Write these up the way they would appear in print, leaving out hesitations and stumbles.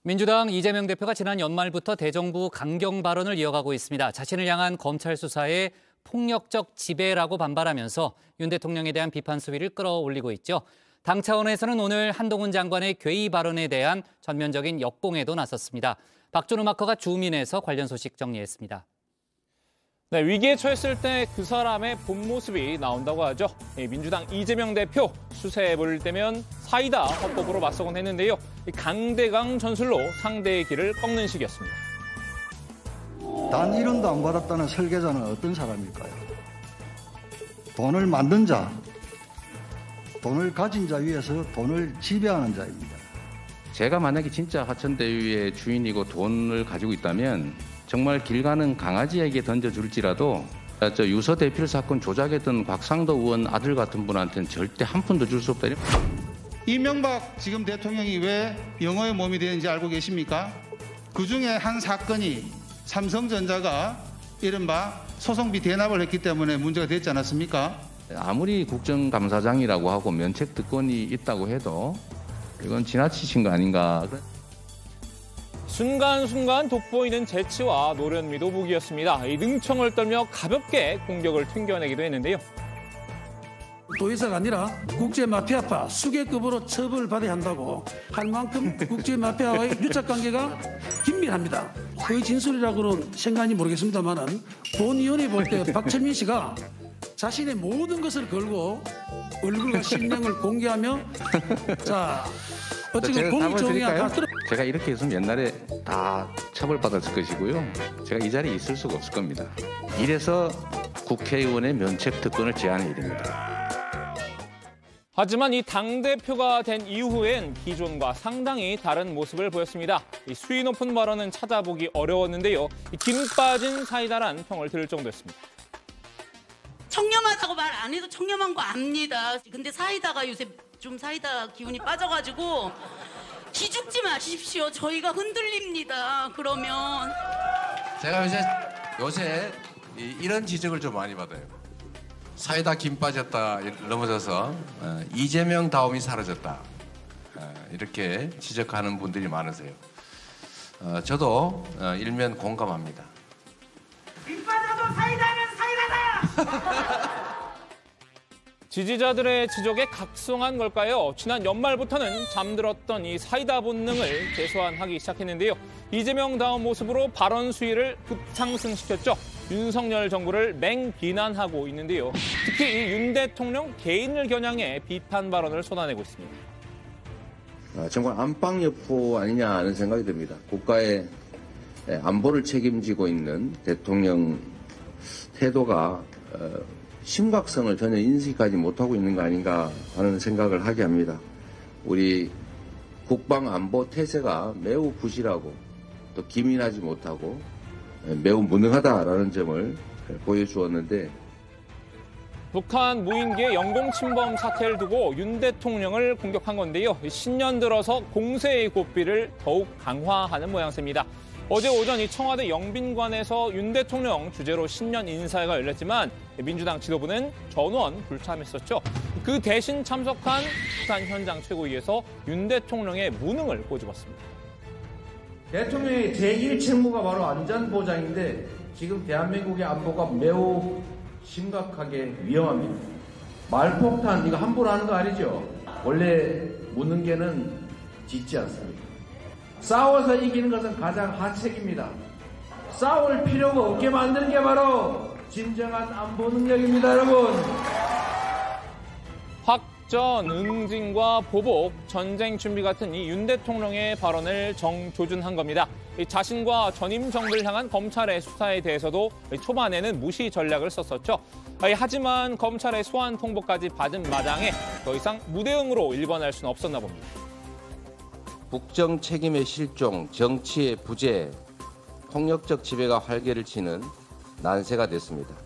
민주당 이재명 대표가 지난 연말부터 대정부 강경 발언을 이어가고 있습니다. 자신을 향한 검찰 수사에 폭력적 지배라고 반발하면서 윤 대통령에 대한 비판 수위를 끌어올리고 있죠. 당 차원에서는 오늘 한동훈 장관의 괴이 발언에 대한 전면적인 역공에도 나섰습니다. 박준우 마커가 주민에서 관련 소식 정리했습니다. 네, 위기에 처했을 때 그 사람의 본 모습이 나온다고 하죠. 민주당 이재명 대표 수세에 몰릴 때면 사이다 화법으로 맞서곤 했는데요. 강대강 전술로 상대의 길을 꺾는 식이었습니다. 단 1원도 안 받았다는 설계자는 어떤 사람일까요? 돈을 만든 자, 돈을 가진 자 위에서 돈을 지배하는 자입니다. 제가 만약에 진짜 화천대유의 주인이고 돈을 가지고 있다면 정말 길 가는 강아지에게 던져줄지라도 저 유서 대필 사건 조작했던 곽상도 의원 아들 같은 분한테는 절대 한 푼도 줄 수 없다. 이명박 지금 대통령이 왜 영어의 몸이 되는지 알고 계십니까? 그중에 한 사건이 삼성전자가 이른바 소송비 대납을 했기 때문에 문제가 됐지 않았습니까? 아무리 국정감사장이라고 하고 면책특권이 있다고 해도 이건 지나치신 거 아닌가. 순간순간 돋보이는 재치와 노련미도 무기였습니다. 이 능청을 떨며 가볍게 공격을 튕겨내기도 했는데요. 도의사가 아니라 국제마피아파 수계급으로 처벌받아야 한다고 할 만큼 국제마피아와의 유착관계가 긴밀합니다. 그 진술이라고는 생각이 모르겠습니다만 본위원회 볼 때 박철민 씨가 자신의 모든 것을 걸고 얼굴과 실명을 공개하며 자 어쨌든 공정위가 다 들어. 제가 이렇게 했으면 옛날에 다 처벌받았을 것이고요. 제가 이 자리에 있을 수가 없을 겁니다. 이래서 국회의원의 면책특권을 제한해야 됩니다. 하지만 이 당대표가 된 이후엔 기존과 상당히 다른 모습을 보였습니다. 이 수위 높은 발언은 찾아보기 어려웠는데요. 김 빠진 사이다란 평을 들을 정도였습니다. 청렴하다고 말 안 해도 청렴한 거 압니다. 근데 사이다가 요새 좀 사이다 기운이 빠져가지고 기죽지 마십시오. 저희가 흔들립니다. 그러면 제가 요새 이런 지적을 좀 많이 받아요. 사이다 김 빠졌다 넘어져서 이재명 다움이 사라졌다. 이렇게 지적하는 분들이 많으세요. 저도 일면 공감합니다. 김 빠져도 사이다면 사이다다! 지지자들의 지적에 각성한 걸까요? 지난 연말부터는 잠들었던 이 사이다 본능을 재소환하기 시작했는데요. 이재명다운 모습으로 발언 수위를 급상승시켰죠. 윤석열 정부를 맹비난하고 있는데요. 특히 이 윤 대통령 개인을 겨냥해 비판 발언을 쏟아내고 있습니다. 정말 안방여포 아니냐 하는 생각이 듭니다. 국가의 안보를 책임지고 있는 대통령 태도가 심각성을 전혀 인식하지 못하고 있는 거 아닌가 하는 생각을 하게 합니다. 우리 국방안보 태세가 매우 부실하고 또 기민하지 못하고 매우 무능하다라는 점을 보여주었는데 북한 무인기의 영공침범 사태를 두고 윤 대통령을 공격한 건데요. 신년 들어서 공세의 고삐를 더욱 강화하는 모양새입니다. 어제 오전 이 청와대 영빈관에서 윤 대통령 주재로 신년 인사회가 열렸지만 민주당 지도부는 전원 불참했었죠. 그 대신 참석한 부산 현장 최고위에서 윤 대통령의 무능을 꼬집었습니다. 대통령의 제1 책무가 바로 안전보장인데 지금 대한민국의 안보가 매우 심각하게 위험합니다. 말폭탄 이거 함부로 하는 거 아니죠? 원래 무능계는 짖지 않습니다. 싸워서 이기는 것은 가장 하책입니다. 싸울 필요가 없게 만드는 게 바로 진정한 안보 능력입니다, 여러분. 확전, 응징과 보복, 전쟁 준비 같은 이 윤 대통령의 발언을 정조준한 겁니다. 자신과 전임 정부를 향한 검찰의 수사에 대해서도 초반에는 무시 전략을 썼었죠. 하지만 검찰의 소환 통보까지 받은 마당에 더 이상 무대응으로 일관할 수는 없었나 봅니다. 국정 책임의 실종, 정치의 부재, 폭력적 지배가 활개를 치는 난세가 됐습니다.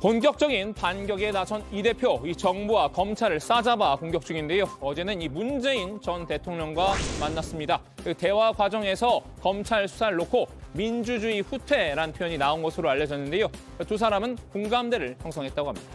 본격적인 반격에 나선 이 대표, 이 정부와 검찰을 싸잡아 공격 중인데요. 어제는 이 문재인 전 대통령과 만났습니다. 그 대화 과정에서 검찰 수사를 놓고 민주주의 후퇴란 표현이 나온 것으로 알려졌는데요. 두 사람은 공감대를 형성했다고 합니다.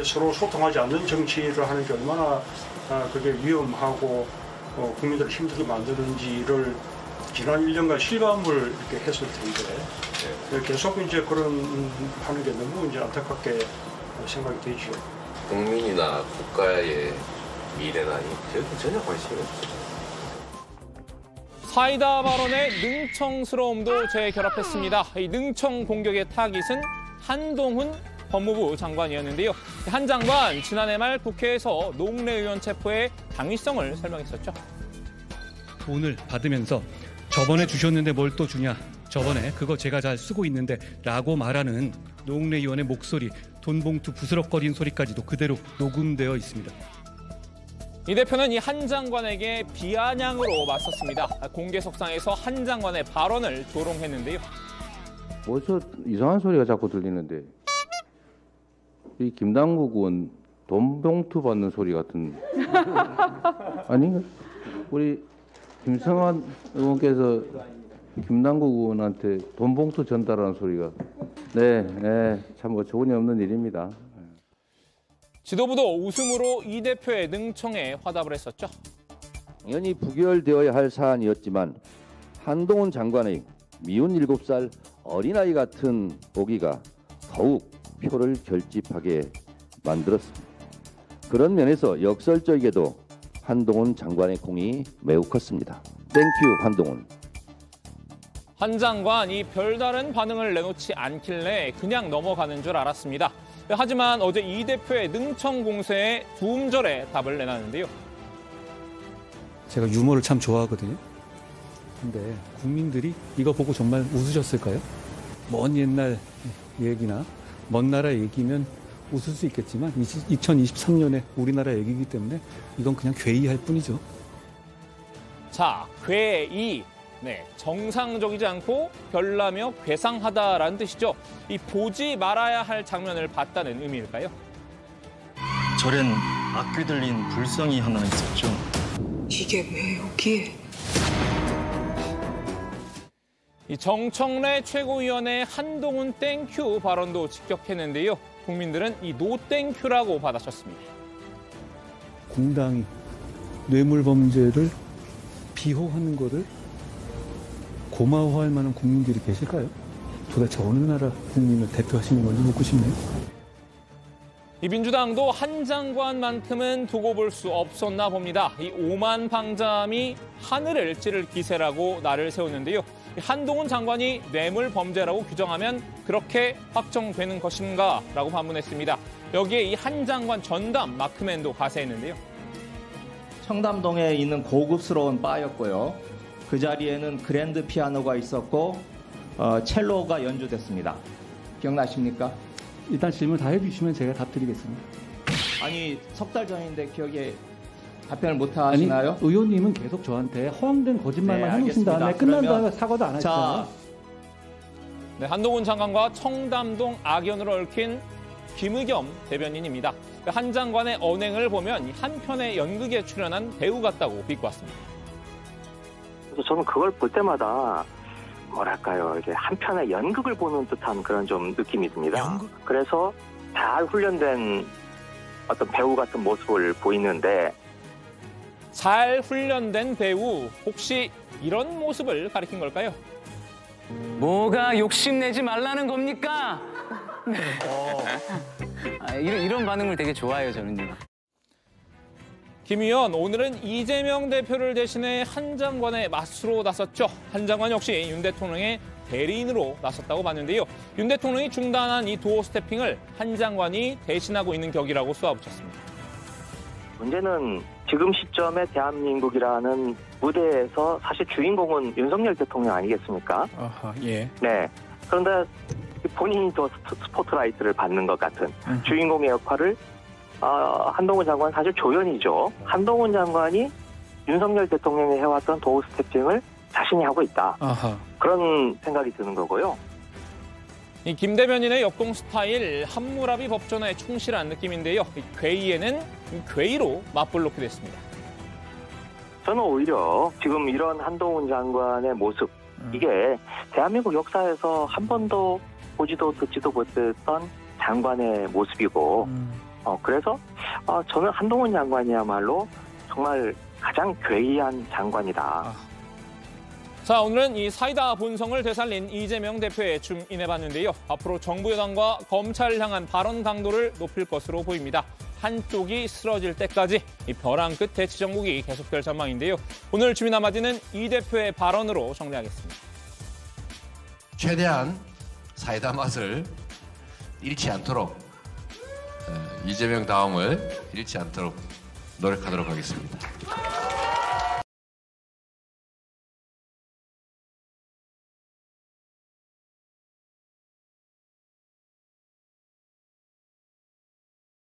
서로 소통하지 않는 정치를 하는 게 얼마나 그게 위험하고 국민들을 힘들게 만드는지를 지난 1년간 실감을 이렇게 했을 텐데 계속 이제 그런 하는 게 너무 이제 안타깝게 생각이 되죠. 국민이나 국가의 미래라니 전혀 관심이 없어요. 사이다 발언의 능청스러움도 재결합했습니다. 이 능청 공격의 타깃은 한동훈 법무부 장관이었는데요. 한 장관 지난해 말 국회에서 노웅래 의원 체포의 당위성을 설명했었죠. 돈을 받으면서 저번에 주셨는데 뭘 또 주냐. 저번에 그거 제가 잘 쓰고 있는데 라고 말하는 노웅래 의원의 목소리, 돈봉투 부스럭거린 소리까지도 그대로 녹음되어 있습니다. 이 대표는 이 한 장관에게 비아냥으로 맞섰습니다. 공개석상에서 한 장관의 발언을 조롱했는데요. 어디서 이상한 소리가 자꾸 들리는데 이 김남국 의원 돈봉투 받는 소리 같은 아닌가? 우리 김성환 의원께서 김남국 의원한테 돈봉투 전달하는 소리가 참 어처구니 없는 일입니다. 지도부도 웃음으로 이 대표의 능청에 화답을 했었죠. 당연히 부결되어야 할 사안이었지만 한동훈 장관의 미운 7살 어린아이 같은 보기가 더욱 표를 결집하게 만들었습니다. 그런 면에서 역설적이게도 한동훈 장관의 공이 매우 컸습니다. 땡큐 한동훈. 한 장관이 별다른 반응을 내놓지 않길래 그냥 넘어가는 줄 알았습니다. 하지만 어제 이 대표의 능청 공세에 두음절의 답을 내놨는데요. 제가 유머를 참 좋아하거든요. 근데 국민들이 이거 보고 정말 웃으셨을까요? 먼 옛날 얘기나 먼 나라 얘기면 웃을 수 있겠지만 2023년에 우리나라 얘기이기 때문에 이건 그냥 괴이할 뿐이죠. 자, 괴이. 정상적이지 않고 별나며 괴상하다라는 뜻이죠. 이 보지 말아야 할 장면을 봤다는 의미일까요? 절엔 악귀 들린 불성이 하나 있었죠. 이게 왜 여기에? 이 정청래 최고위원의 한동훈 땡큐 발언도 직격했는데요. 국민들은 이 노땡큐라고 받아쳤습니다. 공당이 뇌물 범죄를 비호하는 거를 고마워할 만한 국민들이 계실까요? 도대체 어느 나라 국민을 대표하시는 건지 묻고 싶네요. 이 민주당도 한 장관만큼은 두고 볼 수 없었나 봅니다. 이 오만 방자함이 하늘을 찌를 기세라고 날을 세웠는데요. 한동훈 장관이 뇌물 범죄라고 규정하면 그렇게 확정되는 것인가? 라고 반문했습니다. 여기에 이 한 장관 전담 마크맨도 가세했는데요. 청담동에 있는 고급스러운 바였고요. 그 자리에는 그랜드 피아노가 있었고 첼로가 연주됐습니다. 기억나십니까? 일단 질문 다 해주시면 제가 답드리겠습니다. 아니 석 달 전인데 기억에 답변을 못 하시나요? 아니, 의원님은 계속 저한테 허황된 거짓말만 해놓으신 다음에 끝난 다음에 사과도 안 하시잖아요. 한동훈 장관과 청담동 악연을 얽힌 김의겸 대변인입니다. 한 장관의 언행을 보면 한편의 연극에 출연한 배우 같다고 비꼬았습니다. 그래서 저는 그걸 볼 때마다 뭐랄까요, 이게 한편의 연극을 보는 듯한 그런 좀 느낌이 듭니다. 그래서 잘 훈련된 어떤 배우 같은 모습을 보이는데 잘 훈련된 배우, 혹시 이런 모습을 가리킨 걸까요? 뭐가 욕심내지 말라는 겁니까? 이런 반응을 되게 좋아해요, 저는요. 김 의원, 오늘은 이재명 대표를 대신해 한 장관의 맞수로 나섰죠. 한 장관 역시 윤 대통령의 대리인으로 나섰다고 봤는데요. 윤 대통령이 중단한 이 도어 스태핑을 한 장관이 대신하고 있는 격이라고 쏘아붙였습니다. 문제는 지금 시점에 대한민국이라는 무대에서 사실 주인공은 윤석열 대통령 아니겠습니까? 예. 네. 그런데 본인이 더 스포트라이트를 받는 것 같은 주인공의 역할을 한동훈 장관 사실 조연이죠. 한동훈 장관이 윤석열 대통령이 해왔던 도어 스태핑을 자신이 하고 있다. 그런 생각이 드는 거고요. 이 김 대변인의 역공 스타일 함무라비 법전에 충실한 느낌인데요. 괴이에는 괴이로 맞불 놓게 됐습니다. 저는 오히려 지금 이런 한동훈 장관의 모습, 이게 대한민국 역사에서 한 번도 보지도 듣지도 못했던 장관의 모습이고 그래서 저는 한동훈 장관이야말로 정말 가장 괴이한 장관이다. 자, 오늘은 이 사이다 본성을 되살린 이재명 대표에 줌인해봤는데요. 앞으로 정부 여당과 검찰을 향한 발언 강도를 높일 것으로 보입니다. 한쪽이 쓰러질 때까지 이 벼랑 끝 대치 정국이 계속될 전망인데요. 오늘 주민 한마디는 이 대표의 발언으로 정리하겠습니다. 최대한 사이다 맛을 잃지 않도록 이재명 다음을 잃지 않도록 노력하도록 하겠습니다.